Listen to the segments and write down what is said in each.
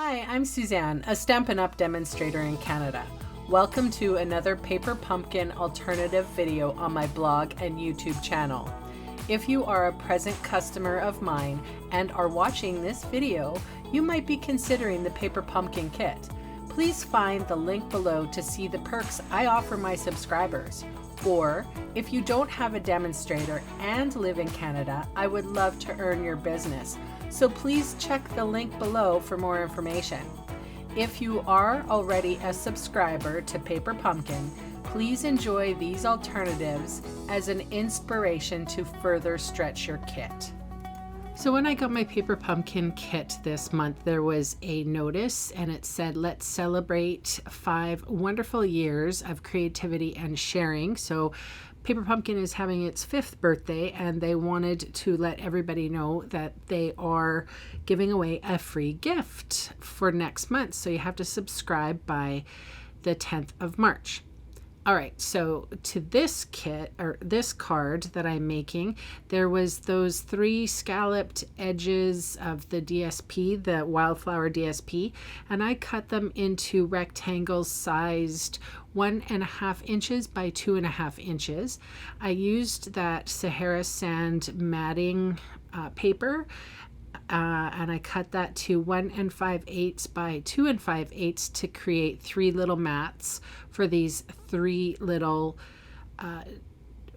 Hi, I'm Suzanne, a Stampin' Up demonstrator in Canada. Welcome to another paper pumpkin alternative video on my blog and YouTube channel. If you are a present customer of mine and are watching this video, you might be considering the paper pumpkin kit. Please find the link below to see the perks I offer my subscribers. Or, if you don't have a demonstrator and live in Canada, I would love to earn your business. So please check the link below for more information. If you are already a subscriber to Paper Pumpkin, please enjoy these alternatives as an inspiration to further stretch your kit. So when I got my Paper Pumpkin kit this month, there was a notice and it said, let's celebrate 5 wonderful years of creativity and sharing. So Paper Pumpkin is having its 5th birthday and they wanted to let everybody know that they are giving away a free gift for next month. So you have to subscribe by the 10th of March. All right, so to this kit, or this card that I'm making, there was those 3 scalloped edges of the DSP, the Wildflower DSP, and I cut them into rectangles sized 1.5 inches by 2.5 inches. I used that Sahara Sand matting paper, and I cut that to 1 5/8 by 2 5/8 to create 3 little mats for these 3 little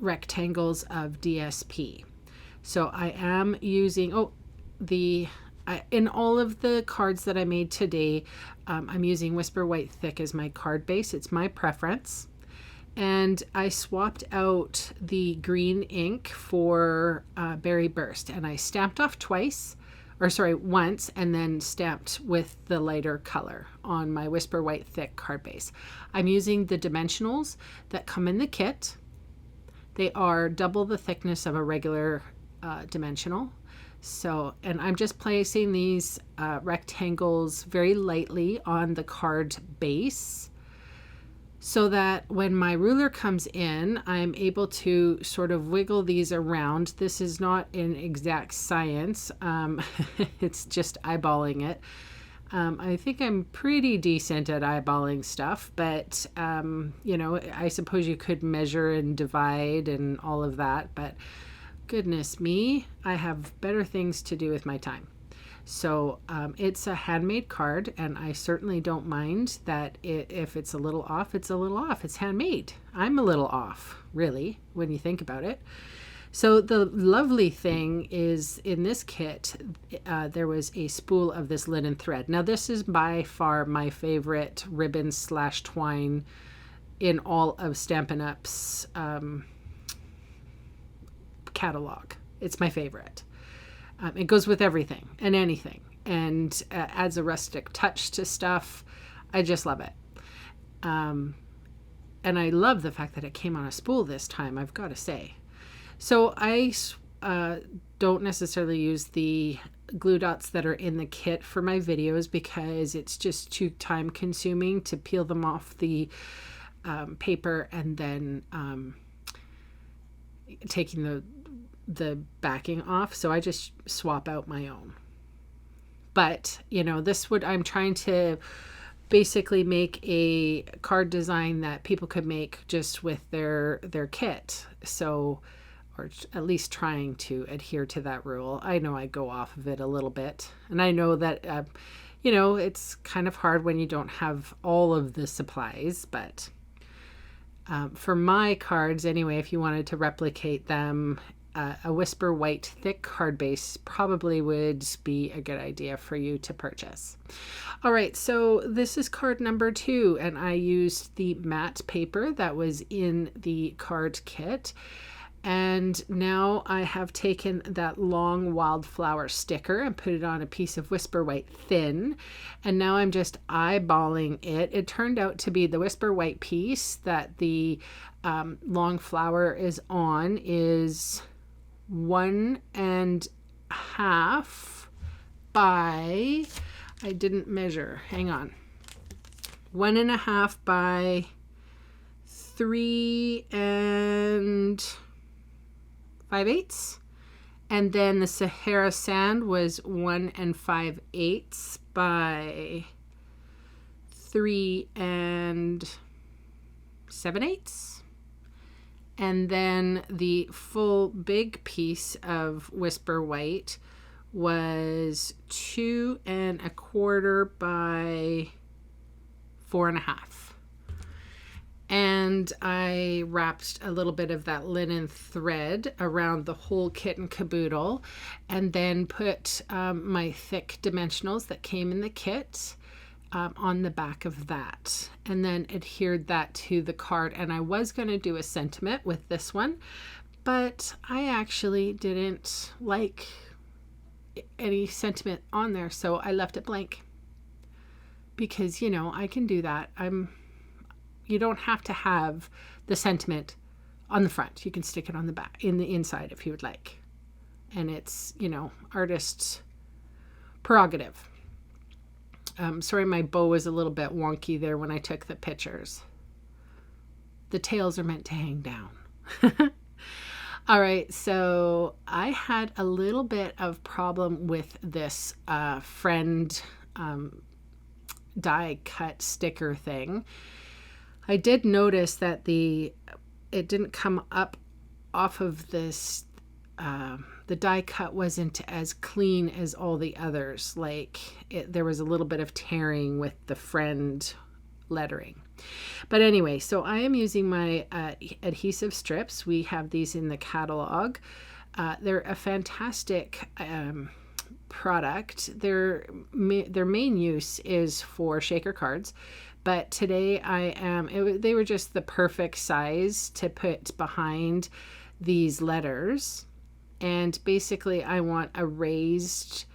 rectangles of DSP. So I am using, in all of the cards that I made today, I'm using Whisper White Thick as my card base. It's my preference. And I swapped out the green ink for Berry Burst, and I stamped off once, and then stamped with the lighter color on my Whisper White Thick card base. I'm using the dimensionals that come in the kit. They are double the thickness of a regular dimensional. So, and I'm just placing these rectangles very lightly on the card base, so that when my ruler comes in, I'm able to sort of wiggle these around. This is not an exact science. It's just eyeballing it. I think I'm pretty decent at eyeballing stuff, but, you know, I suppose you could measure and divide and all of that, but goodness me, I have better things to do with my time. So it's a handmade card, and I certainly don't mind that if it's a little off, it's a little off. It's handmade. I'm a little off, really, when you think about it. So the lovely thing is, in this kit, there was a spool of this linen thread. Now this is by far my favorite ribbon / twine in all of Stampin' Up's catalog. It's my favorite. It goes with everything and anything, and adds a rustic touch to stuff. I just love it. And I love the fact that it came on a spool this time, I've got to say. So I don't necessarily use the glue dots that are in the kit for my videos because it's just too time consuming to peel them off the paper and then taking the backing off, so I just swap out my own. But you know, I'm trying to basically make a card design that people could make just with their kit, so, or at least trying to adhere to that rule. I know I go off of it a little bit, and I know that you know, it's kind of hard when you don't have all of the supplies, but for my cards anyway, if you wanted to replicate them, a Whisper White Thick card base probably would be a good idea for you to purchase. All right, so this is card number 2, and I used the matte paper that was in the card kit. And now I have taken that long wildflower sticker and put it on a piece of Whisper White Thin. And now I'm just eyeballing it. It turned out to be the Whisper White piece that the long flower is on is 1.5 by, I didn't measure, hang on, 1.5 by 3 5/8, And then the Sahara Sand was 1 5/8 by 3 7/8. And then the full big piece of Whisper White was 2 1/4 by 4 1/2. And I wrapped a little bit of that linen thread around the whole kit and caboodle, and then put my thick dimensionals that came in the kit on the back of that, and then adhered that to the card. And I was going to do a sentiment with this one, but I actually didn't like any sentiment on there, so I left it blank, because I can do that. You don't have to have the sentiment on the front. You can stick it on the back, in the inside, if you would like. And it's, artist's prerogative. Sorry, my bow was a little bit wonky there when I took the pictures. The tails are meant to hang down. All right, so I had a little bit of problem with this friend die cut sticker thing. I did notice that it didn't come up off of this, the die cut wasn't as clean as all the others. There was a little bit of tearing with the friend lettering. But anyway, so I am using my adhesive strips. We have these in the catalog. They're a fantastic product. Their main use is for shaker cards. But today they were just the perfect size to put behind these letters. And basically I want a raised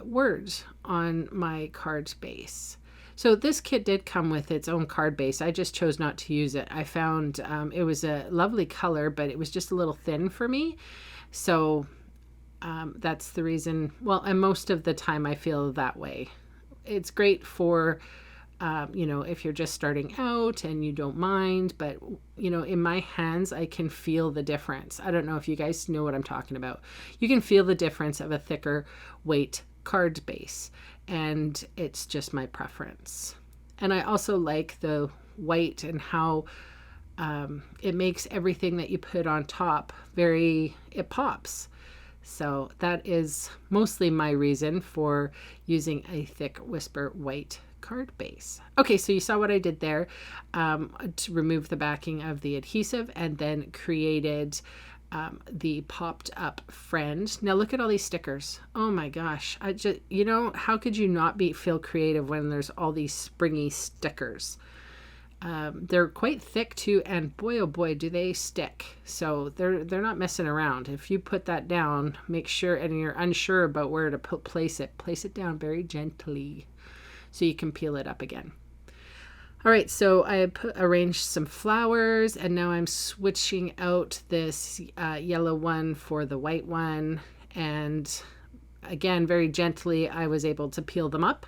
word on my card base. So this kit did come with its own card base. I just chose not to use it. I found it was a lovely color, but it was just a little thin for me. So that's the reason. Well, and most of the time I feel that way. It's great for if you're just starting out and you don't mind, but in my hands, I can feel the difference. I don't know if you guys know what I'm talking about. You can feel the difference of a thicker weight card base, and it's just my preference. And I also like the white and how it makes everything that you put on top it pops. So that is mostly my reason for using a thick Whisper White card base. Okay, so you saw what I did there to remove the backing of the adhesive, and then created the popped up friend. Now look at all these stickers. Oh my gosh. I just, how could you not feel creative when there's all these springy stickers? They're quite thick too, and boy oh boy do they stick. So they're not messing around. If you put that down, make sure, and you're unsure about where to place it down very gently, so you can peel it up again. All right, so I arranged some flowers, and now I'm switching out this yellow one for the white one. And again, very gently, I was able to peel them up.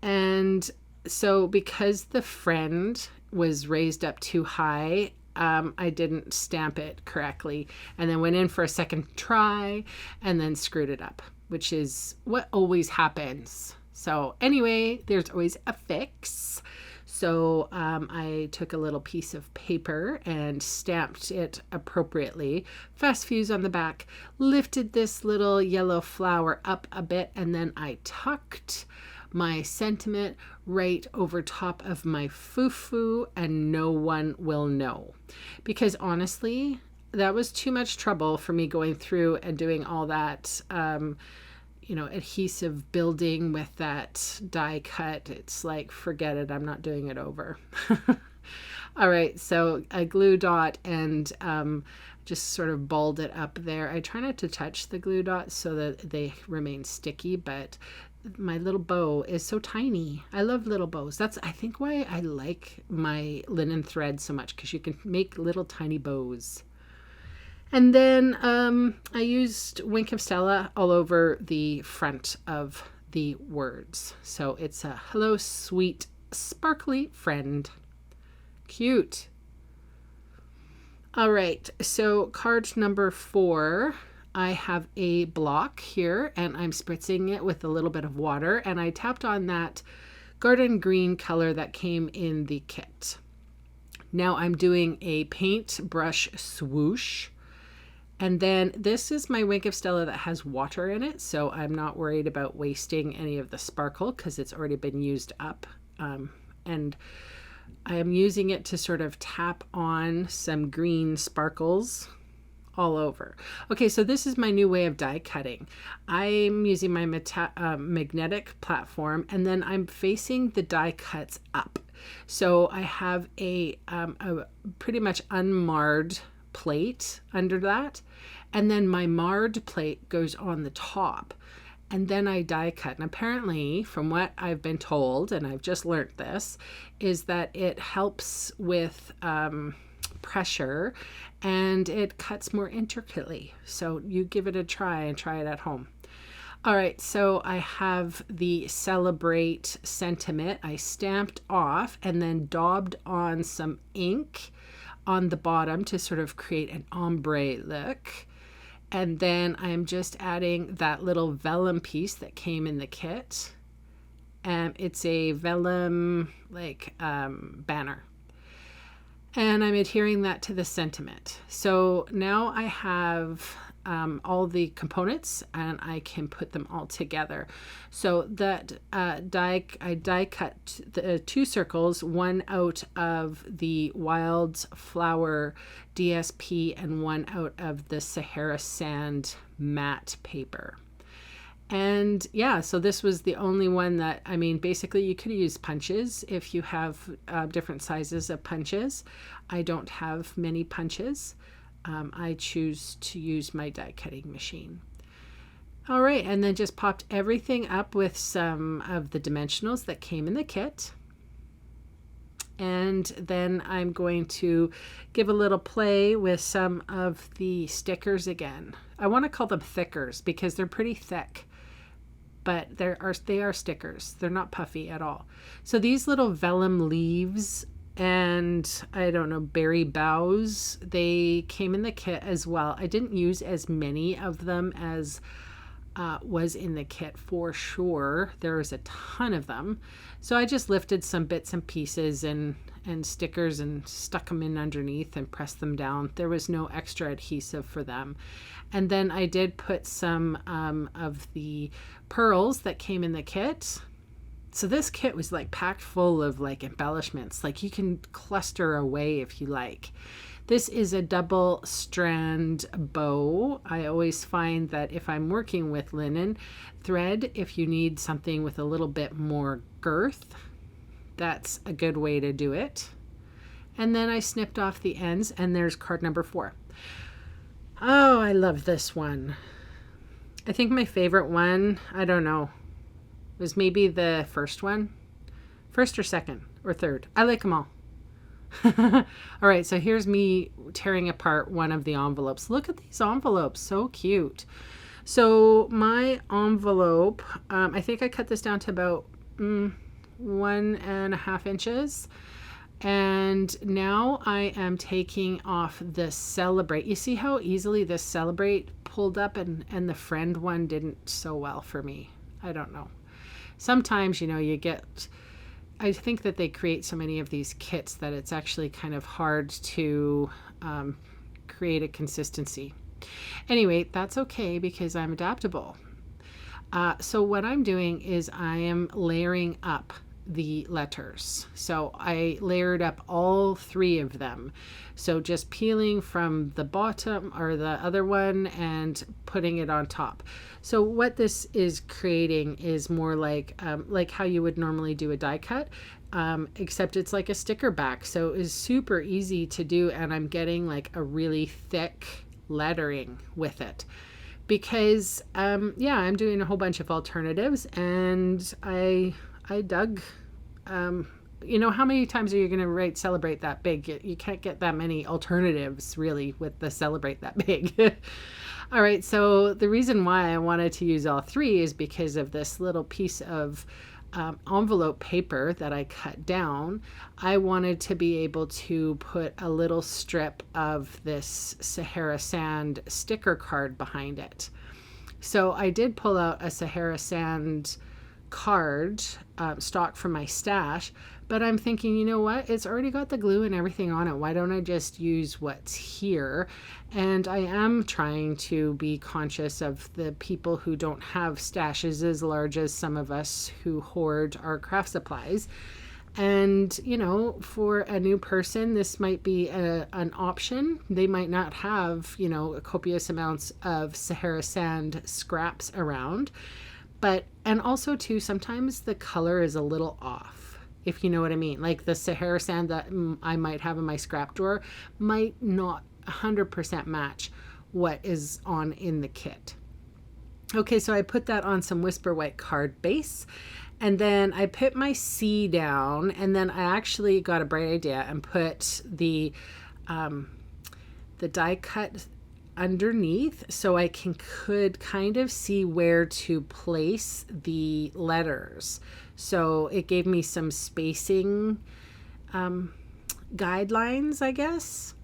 And so because the friend was raised up too high, I didn't stamp it correctly, and then went in for a second try and then screwed it up, which is what always happens. So anyway, there's always a fix. So I took a little piece of paper and stamped it appropriately. Fast fuse on the back, lifted this little yellow flower up a bit, and then I tucked my sentiment right over top of my foo-foo, and no one will know. Because honestly, that was too much trouble for me going through and doing all that adhesive building with that die cut. It's like, forget it, I'm not doing it over. All right, so a glue dot, and just sort of balled it up there. I try not to touch the glue dots so that they remain sticky, but my little bow is so tiny. I love little bows. That's, I think, why I like my linen thread so much, because you can make little tiny bows. And then I used Wink of Stella all over the front of the words. So it's a hello, sweet, sparkly friend. Cute. All right, so card number 4. I have a block here and I'm spritzing it with a little bit of water, and I tapped on that garden green color that came in the kit. Now I'm doing a paint brush swoosh, and then this is my Wink of Stella that has water in it, so I'm not worried about wasting any of the sparkle because it's already been used up. And I am using it to sort of tap on some green sparkles all over. Okay, so this is my new way of die cutting. I'm using my magnetic platform, and then I'm facing the die cuts up. So I have a pretty much unmarred plate under that, and then my marred plate goes on the top, and then I die cut. And apparently, from what I've been told, and I've just learned this, is that it helps with pressure, and it cuts more intricately. So you give it a try and try it at home. All right, so I have the Celebrate sentiment I stamped off and then daubed on some ink on the bottom to sort of create an ombre look. And then I'm just adding that little vellum piece that came in the kit. It's a vellum banner. And I'm adhering that to the sentiment. So now I have all the components and I can put them all together. So that I die cut the 2 circles, one out of the Wildflower DSP and one out of the Sahara Sand matte paper. And yeah, so this was the only one that, I mean, basically you could use punches if you have different sizes of punches. I don't have many punches. I choose to use my die cutting machine. All right, and then just popped everything up with some of the dimensionals that came in the kit. And then I'm going to give a little play with some of the stickers again. I want to call them thickers because they're pretty thick, but they are stickers. They're not puffy at all. So these little vellum leaves and I don't know, berry boughs, they came in the kit as well. I didn't use as many of them as was in the kit for sure. There was a ton of them. So I just lifted some bits and pieces and stickers and stuck them in underneath and pressed them down. There was no extra adhesive for them. And then I did put some of the pearls that came in the kit. So this kit was like packed full of like embellishments. Like you can cluster away if you like. This is a double strand bow. I always find that if I'm working with linen thread, if you need something with a little bit more girth, that's a good way to do it. And then I snipped off the ends, and there's card number 4. Oh, I love this one. I think my favorite one, I don't know, was maybe the first one. First or second or third. I like them all. All right, so here's me tearing apart one of the envelopes. Look at these envelopes, so cute. So my envelope, I think I cut this down to about 1.5 inches. And now I am taking off the Celebrate. You see how easily this Celebrate pulled up, and the Friend one didn't so well for me. I don't know. Sometimes, you know, you get, I think that they create so many of these kits that it's actually kind of hard to create a consistency. Anyway, that's okay because I'm adaptable. So what I'm doing is I am layering up the letters. So I layered up all 3 of them. So just peeling from the bottom or the other one and putting it on top. So what this is creating is more like how you would normally do a die cut, except it's like a sticker back. So it's super easy to do, and I'm getting like a really thick lettering with it. Because yeah, I'm doing a whole bunch of alternatives, and I dug, you know, how many times are you going to write Celebrate that big? You can't get that many alternatives really with the Celebrate that big. All right, so the reason why I wanted to use all 3 is because of this little piece of envelope paper that I cut down, I wanted to be able to put a little strip of this Sahara Sand sticker card behind it. So I did pull out a Sahara Sand card stock from my stash, but I'm thinking, you know what, it's already got the glue and everything on it. Why don't I just use what's here? And I am trying to be conscious of the people who don't have stashes as large as some of us who hoard our craft supplies. And, you know, for a new person, this might be an option. They might not have, you know, copious amounts of Sahara Sand scraps around. But, and also too, sometimes the color is a little off, if you know what I mean. Like the Sahara Sand that I might have in my scrap drawer might not 100% match what is on in the kit. Okay, so I put that on some Whisper White card base, and then I put my C down, and then I actually got a bright idea and put the die cut underneath so I could kind of see where to place the letters. So it gave me some spacing guidelines, I guess.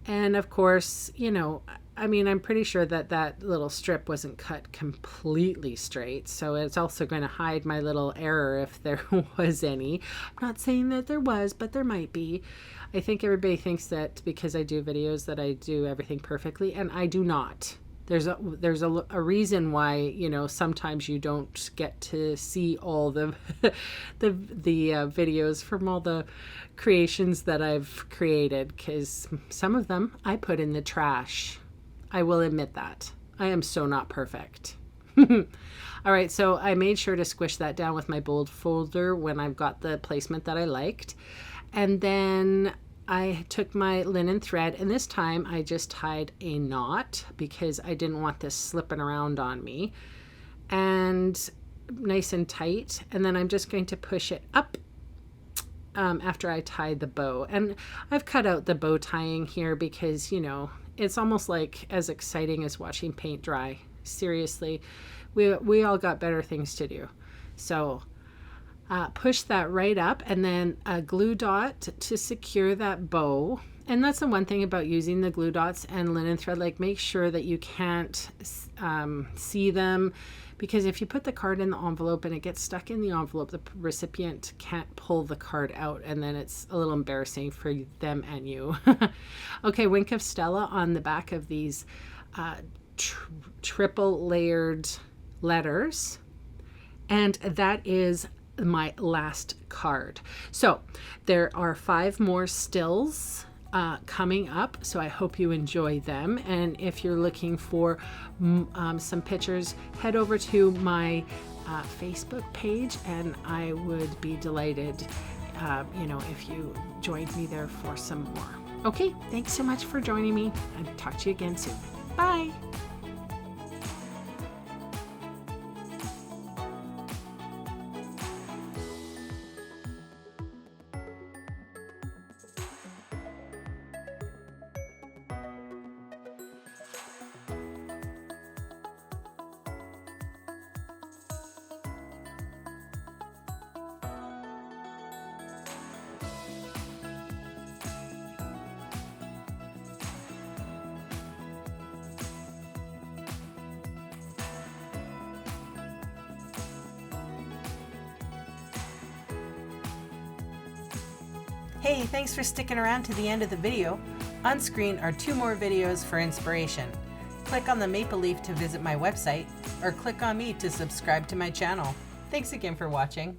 And of course, you know, I mean, I'm pretty sure that that little strip wasn't cut completely straight, so it's also going to hide my little error if there was any. I'm not saying that there was, but there might be. I think everybody thinks that because I do videos that I do everything perfectly, and I do not. There's a reason why, you know, sometimes you don't get to see all the the videos from all the creations that I've created, because some of them I put in the trash. I will admit that. I am so not perfect. All right, so I made sure to squish that down with my bold folder when I've got the placement that I liked. And then I took my linen thread, and this time I just tied a knot because I didn't want this slipping around on me. And nice and tight. And then I'm just going to push it up after I tied the bow. And I've cut out the bow tying here because, you know, it's almost like as exciting as watching paint dry. Seriously, we all got better things to do. So push that right up, and then a glue dot to secure that bow. And that's the one thing about using the glue dots and linen thread, like make sure that you can't see them, because if you put the card in the envelope and it gets stuck in the envelope, the recipient can't pull the card out, and then it's a little embarrassing for them and you. Okay, Wink of Stella on the back of these triple layered letters, and that is my last card. So there are 5 more stills coming up, so I hope you enjoy them. And if you're looking for some pictures, head over to my Facebook page, and I would be delighted you know, if you joined me there for some more. Okay, thanks so much for joining me, and talk to you again soon. Bye. Hey, thanks for sticking around to the end of the video. On screen are 2 more videos for inspiration. Click on the maple leaf to visit my website, or click on me to subscribe to my channel. Thanks again for watching.